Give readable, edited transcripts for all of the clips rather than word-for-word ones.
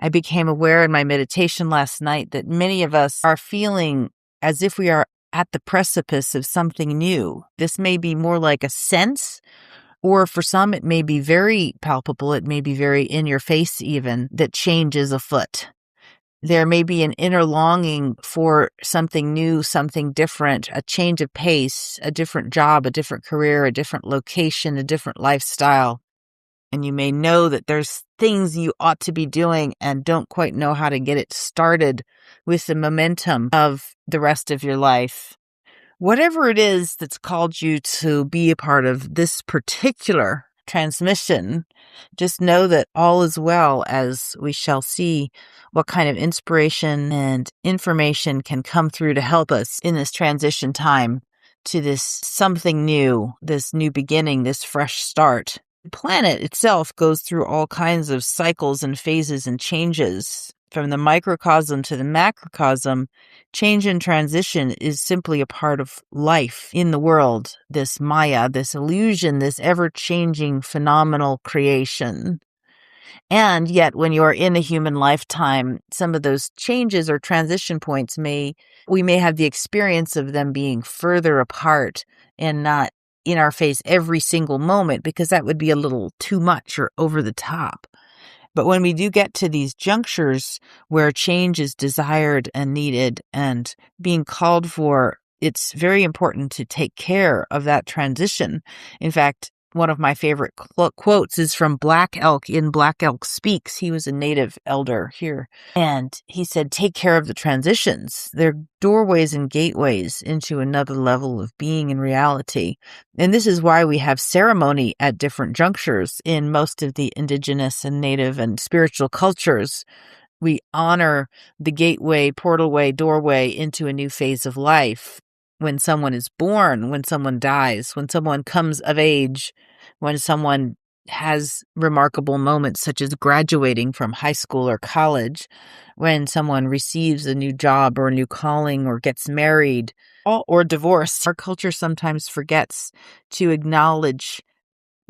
I became aware in my meditation last night that many of us are feeling as if we are at the precipice of something new. This may be more like a sense, or for some, it may be very palpable. It may be very in your face even, that change is afoot. There may be an inner longing for something new, something different, a change of pace, a different job, a different career, a different location, a different lifestyle. And you may know that there's things you ought to be doing and don't quite know how to get it started with the momentum of the rest of your life. Whatever it is that's called you to be a part of this particular transmission, just know that all is well, as we shall see what kind of inspiration and information can come through to help us in this transition time to this something new, this new beginning, this fresh start. The planet itself goes through all kinds of cycles and phases and changes. From the microcosm to the macrocosm, change and transition is simply a part of life in the world, this Maya, this illusion, this ever-changing phenomenal creation. And yet, when you are in a human lifetime, some of those changes or transition points we may have the experience of them being further apart and not in our face every single moment, because that would be a little too much or over the top. But when we do get to these junctures where change is desired and needed and being called for, it's very important to take care of that transition. In fact, one of my favorite quotes is from Black Elk in Black Elk Speaks. He was a native elder here. And he said, take care of the transitions. They're doorways and gateways into another level of being and reality. And this is why we have ceremony at different junctures in most of the indigenous and native and spiritual cultures. We honor the gateway, portalway, doorway into a new phase of life. When someone is born, when someone dies, when someone comes of age, when someone has remarkable moments such as graduating from high school or college, when someone receives a new job or a new calling or gets married or divorced. Our culture sometimes forgets to acknowledge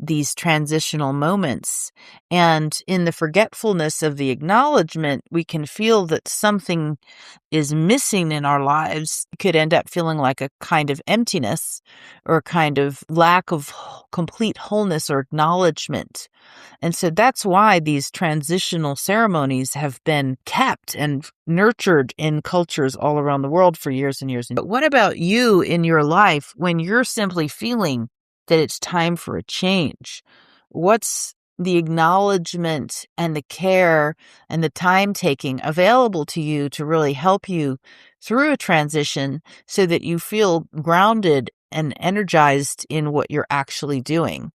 these transitional moments. And in the forgetfulness of the acknowledgement, we can feel that something is missing in our lives. It could end up feeling like a kind of emptiness or a kind of lack of complete wholeness or acknowledgement. And so that's why these transitional ceremonies have been kept and nurtured in cultures all around the world for years and years. But what about you in your life when you're simply feeling that it's time for a change? What's the acknowledgement and the care and the time taking available to you to really help you through a transition so that you feel grounded and energized in what you're actually doing?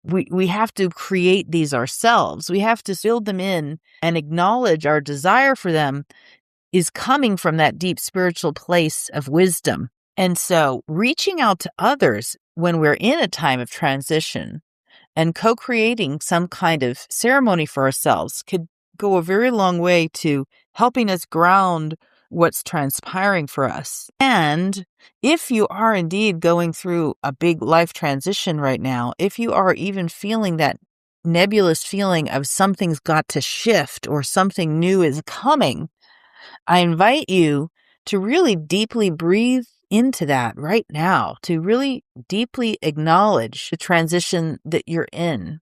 We have to create these ourselves. We have to build them in and acknowledge our desire for them is coming from that deep spiritual place of wisdom. And so reaching out to others when we're in a time of transition and co-creating some kind of ceremony for ourselves could go a very long way to helping us ground what's transpiring for us. And if you are indeed going through a big life transition right now, if you are even feeling that nebulous feeling of something's got to shift or something new is coming, I invite you to really deeply breathe into that right now, to really deeply acknowledge the transition that you're in.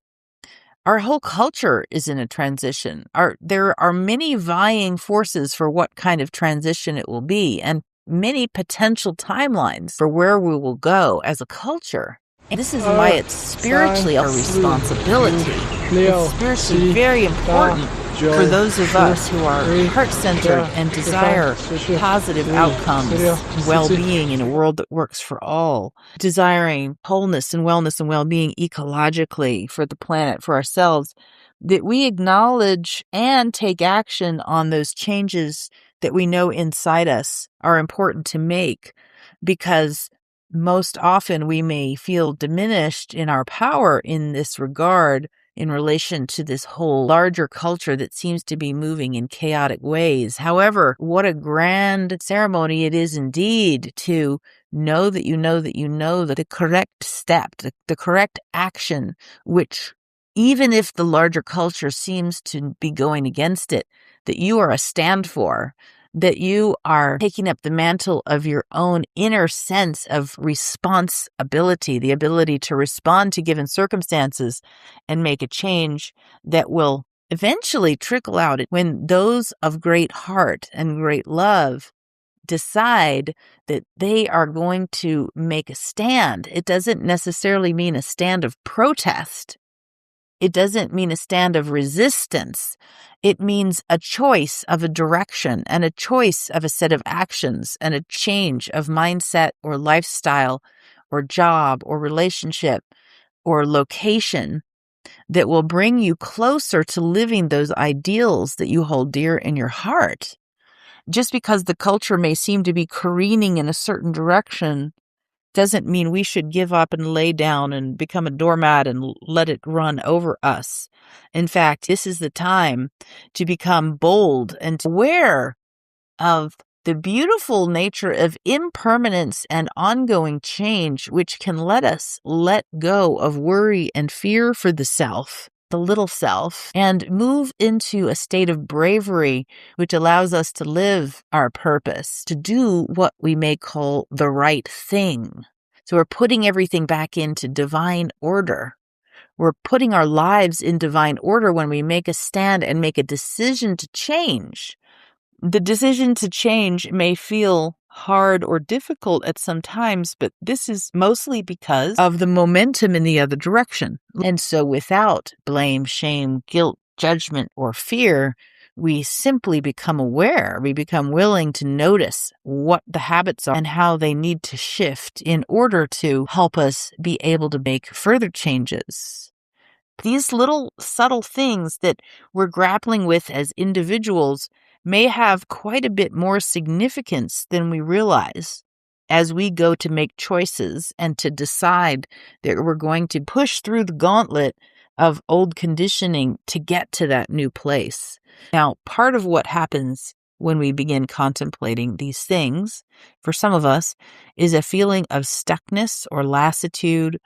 Our whole culture is in a transition. There are many vying forces for what kind of transition it will be, and many potential timelines for where we will go as a culture. And this is why it's spiritually our responsibility. It's spiritually very important for those of us who are heart-centered and desire positive outcomes and well-being in a world that works for all, desiring wholeness and well-being ecologically for the planet, for ourselves, that we acknowledge and take action on those changes that we know inside us are important to make, because most often we may feel diminished in our power in this regard in relation to this whole larger culture that seems to be moving in chaotic ways. However, what a grand ceremony it is indeed to know that you know that you know that the correct step, the correct action, which even if the larger culture seems to be going against it, that you are a stand for, that you are taking up the mantle of your own inner sense of responsibility, the ability to respond to given circumstances and make a change that will eventually trickle out when those of great heart and great love decide that they are going to make a stand. It doesn't necessarily mean a stand of protest. It doesn't mean a stand of resistance. It means a choice of a direction and a choice of a set of actions and a change of mindset or lifestyle or job or relationship or location that will bring you closer to living those ideals that you hold dear in your heart. Just because the culture may seem to be careening in a certain direction doesn't mean we should give up and lay down and become a doormat and let it run over us. In fact, this is the time to become bold and aware of the beautiful nature of impermanence and ongoing change, which can let us let go of worry and fear for the self, the little self, and move into a state of bravery, which allows us to live our purpose, to do what we may call the right thing. So we're putting everything back into divine order. We're putting our lives in divine order when we make a stand and make a decision to change. The decision to change may feel hard or difficult at some times, but this is mostly because of the momentum in the other direction. And so without blame, shame, guilt, judgment, or fear, we simply become aware. We become willing to notice what the habits are and how they need to shift in order to help us be able to make further changes. These little subtle things that we're grappling with as individuals may have quite a bit more significance than we realize as we go to make choices and to decide that we're going to push through the gauntlet of old conditioning to get to that new place. Now, part of what happens when we begin contemplating these things, for some of us, is a feeling of stuckness or lassitude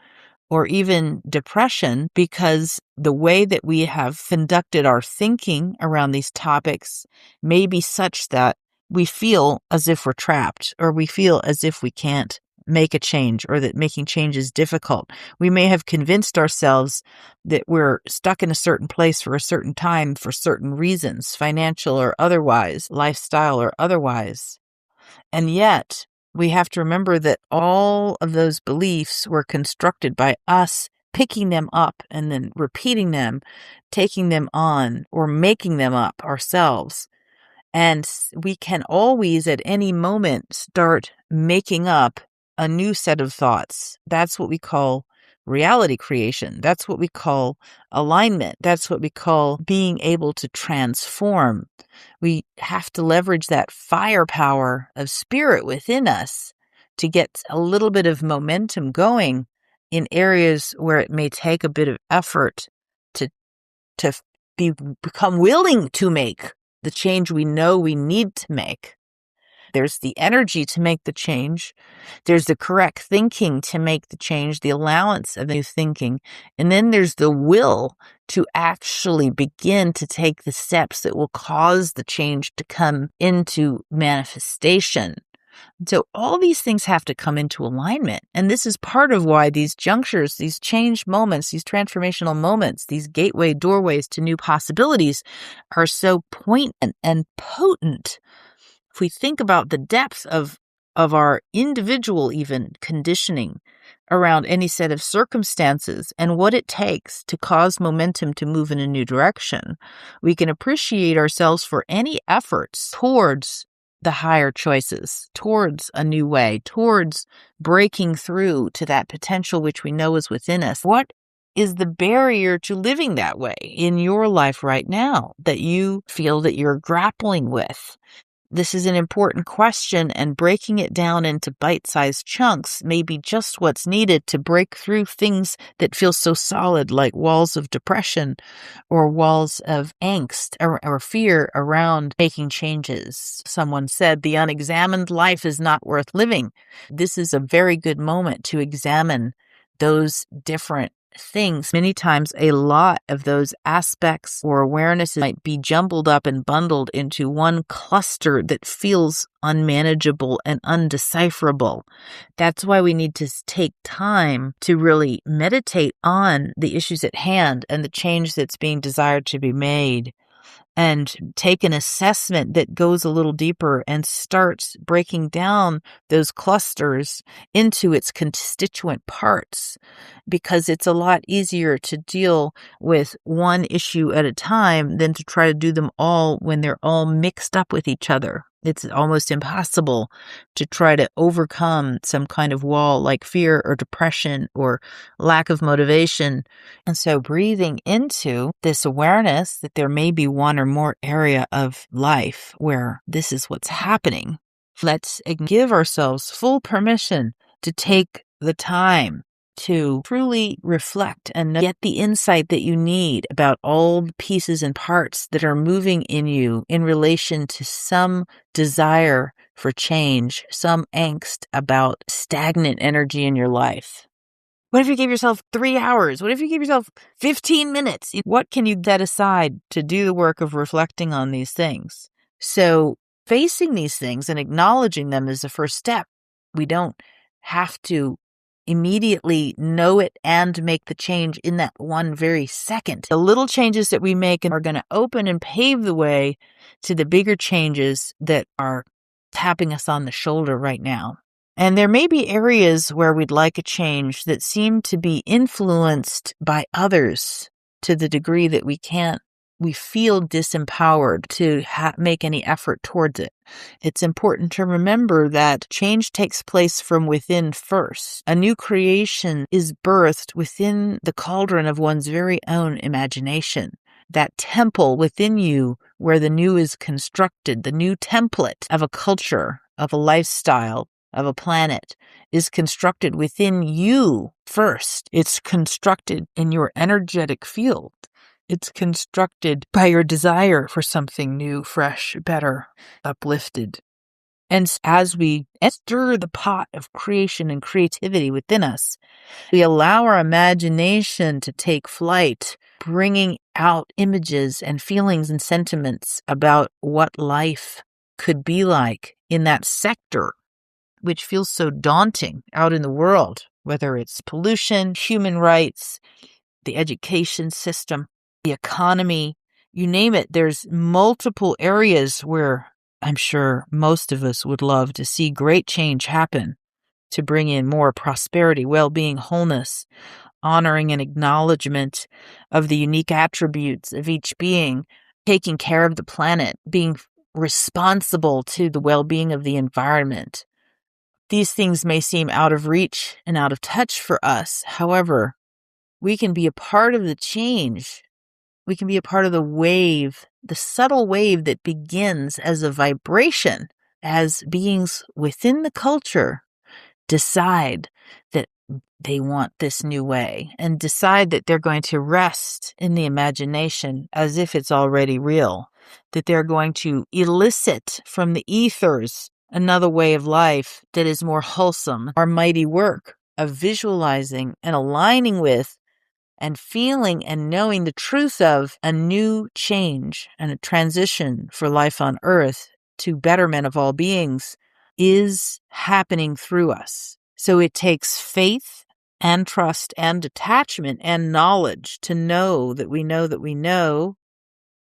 or even depression, because the way that we have conducted our thinking around these topics may be such that we feel as if we're trapped, or we feel as if we can't make a change, or that making change is difficult. We may have convinced ourselves that we're stuck in a certain place for a certain time for certain reasons, financial or otherwise, lifestyle or otherwise. And yet, we have to remember that all of those beliefs were constructed by us picking them up and then repeating them, taking them on, or making them up ourselves. And we can always, at any moment, start making up a new set of thoughts. That's what we call reality creation. That's what we call alignment. That's what we call being able to transform. We have to leverage that firepower of spirit within us to get a little bit of momentum going in areas where it may take a bit of effort to become willing to make the change we know we need to make. There's the energy to make the change. There's the correct thinking to make the change, the allowance of new thinking. And then there's the will to actually begin to take the steps that will cause the change to come into manifestation. So all these things have to come into alignment. And this is part of why these junctures, these change moments, these transformational moments, these gateway doorways to new possibilities are so poignant and potent. If we think about the depth of our individual even conditioning around any set of circumstances and what it takes to cause momentum to move in a new direction, we can appreciate ourselves for any efforts towards the higher choices, towards a new way, towards breaking through to that potential which we know is within us. What is the barrier to living that way in your life right now that you feel that you're grappling with? This is an important question, and breaking it down into bite-sized chunks may be just what's needed to break through things that feel so solid, like walls of depression or walls of angst or fear around making changes. Someone said, "The unexamined life is not worth living." This is a very good moment to examine those different things. Many times, a lot of those aspects or awarenesses might be jumbled up and bundled into one cluster that feels unmanageable and undecipherable. That's why we need to take time to really meditate on the issues at hand and the change that's being desired to be made, and take an assessment that goes a little deeper and starts breaking down those clusters into its constituent parts, because it's a lot easier to deal with one issue at a time than to try to do them all when they're all mixed up with each other. It's almost impossible to try to overcome some kind of wall like fear or depression or lack of motivation. And so breathing into this awareness that there may be one or more area of life where this is what's happening, let's give ourselves full permission to take the time to truly reflect and get the insight that you need about all the pieces and parts that are moving in you in relation to some desire for change, some angst about stagnant energy in your life. What if you gave yourself 3 hours? What if you gave yourself 15 minutes? What can you set aside to do the work of reflecting on these things? So facing these things and acknowledging them is the first step. We don't have to immediately know it and make the change in that one very second. The little changes that we make are going to open and pave the way to the bigger changes that are tapping us on the shoulder right now. And there may be areas where we'd like a change that seem to be influenced by others to the degree that we feel disempowered to make any effort towards it. It's important to remember that change takes place from within first. A new creation is birthed within the cauldron of one's very own imagination. That temple within you where the new is constructed, the new template of a culture, of a lifestyle, of a planet, is constructed within you first. It's constructed in your energetic field. It's constructed by your desire for something new, fresh, better, uplifted. And as we stir the pot of creation and creativity within us, we allow our imagination to take flight, bringing out images and feelings and sentiments about what life could be like in that sector, which feels so daunting out in the world, whether it's pollution, human rights, the education system, the economy, you name it. There's multiple areas where I'm sure most of us would love to see great change happen to bring in more prosperity, well-being, wholeness, honoring and acknowledgement of the unique attributes of each being, taking care of the planet, being responsible to the well-being of the environment. These things may seem out of reach and out of touch for us. However, we can be a part of the change. We can be a part of the wave, the subtle wave that begins as a vibration, as beings within the culture decide that they want this new way and decide that they're going to rest in the imagination as if it's already real, that they're going to elicit from the ethers another way of life that is more wholesome. Our mighty work of visualizing and aligning with and feeling and knowing the truth of a new change and a transition for life on earth to betterment of all beings is happening through us. So it takes faith and trust and detachment and knowledge to know that we know that we know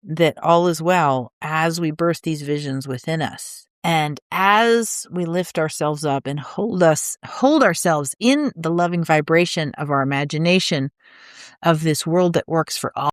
that all is well as we birth these visions within us. And as we lift ourselves up and hold ourselves in the loving vibration of our imagination of this world that works for all,